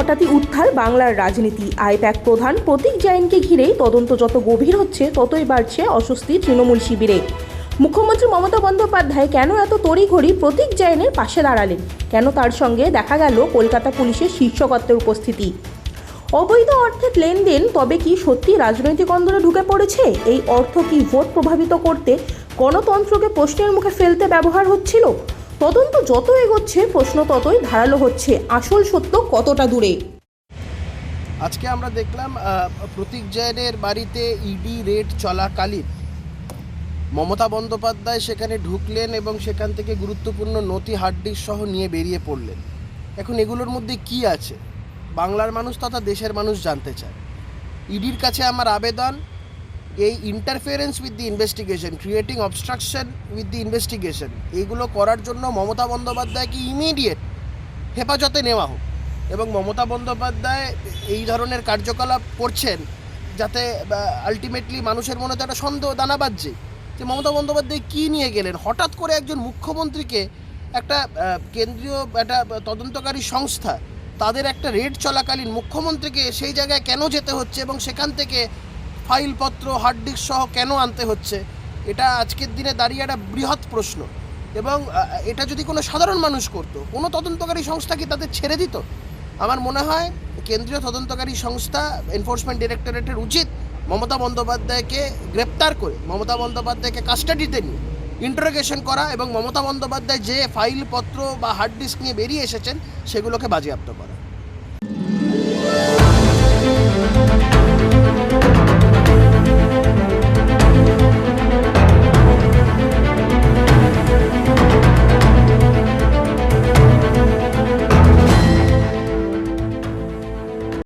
হঠাৎই উত্থাল বাংলার রাজনীতি। আইপ্যাক প্রধান প্রতীক জৈনকে ঘিরেই তদন্ত যত গভীর হচ্ছে ততই বাড়ছে অস্বস্তি তৃণমূল শিবিরে। মুখ্যমন্ত্রী মমতা বন্দ্যোপাধ্যায় কেন এত তড়িঘড়ি প্রতীক জৈনের পাশে দাঁড়ালেন? কেন তার সঙ্গে দেখা গেল কলকাতা পুলিশের শীর্ষকর্তার উপস্থিতি? অবৈধ অর্থের লেনদেন তবে কি সত্যি রাজনৈতিক অন্দরে ঢুকে পড়েছে? এই অর্থ কি ভোট প্রভাবিত করতে, গণতন্ত্রকে প্রশ্নের মুখে ফেলতে ব্যবহার হচ্ছিল? তদন্ত যত এগোচ্ছে প্রশ্ন ততই ধারালো হচ্ছে, আসল সত্য কতটা দূরে? আজকে আমরা দেখলাম প্রতীক জৈনের বাড়িতে ইডি রেড চলাকালীন মমতা বন্দ্যোপাধ্যায় সেখানে ঢুকলেন এবং সেখান থেকে গুরুত্বপূর্ণ নথি হার্ড ডিস্ক সহ নিয়ে বেরিয়ে পড়লেন। এখন এগুলোর মধ্যে কি আছে বাংলার মানুষ তথা দেশের মানুষ জানতে চায়। ইডির কাছে আমার আবেদন, এই interference with the investigation, creating obstruction with the investigation, এইগুলো করার জন্য মমতা বন্দ্যোপাধ্যায়কে ইমিডিয়েট হেফাজতে নেওয়া হোক। এবং মমতা বন্দ্যোপাধ্যায় এই ধরনের কার্যকলাপ করছেন যাতে আলটিমেটলি মানুষের মনে তো একটা সন্দেহ দানা বাজছে যে মমতা বন্দ্যোপাধ্যায় কী নিয়ে গেলেন। হঠাৎ করে একজন মুখ্যমন্ত্রীকে একটা কেন্দ্রীয় একটা তদন্তকারী সংস্থা তাদের একটা রেড চলাকালীন মুখ্যমন্ত্রীকে সেই জায়গায় কেন যেতে হচ্ছে এবং সেখান থেকে ফাইলপত্র হার্ড ডিস্ক সহ কেন আনতে হচ্ছে, এটা আজকের দিনে দাঁড়িয়ে একটা বৃহৎ প্রশ্ন। এবং এটা যদি কোনো সাধারণ মানুষ করতো, কোনো তদন্তকারী সংস্থা কি তাদের ছেড়ে দিত? আমার মনে হয় কেন্দ্রীয় তদন্তকারী সংস্থা এনফোর্সমেন্ট ডিরেক্টরেটের উচিত মমতা বন্দ্যোপাধ্যায়কে গ্রেপ্তার করে মমতা বন্দ্যোপাধ্যায়কে কাস্টাডিতে নিয়ে ইন্টারোগেশন করা এবং মমতা বন্দ্যোপাধ্যায় যে ফাইলপত্র বা হার্ড ডিস্ক নিয়ে বেরিয়ে এসেছেন সেগুলোকে বাজেয়াপ্ত করা।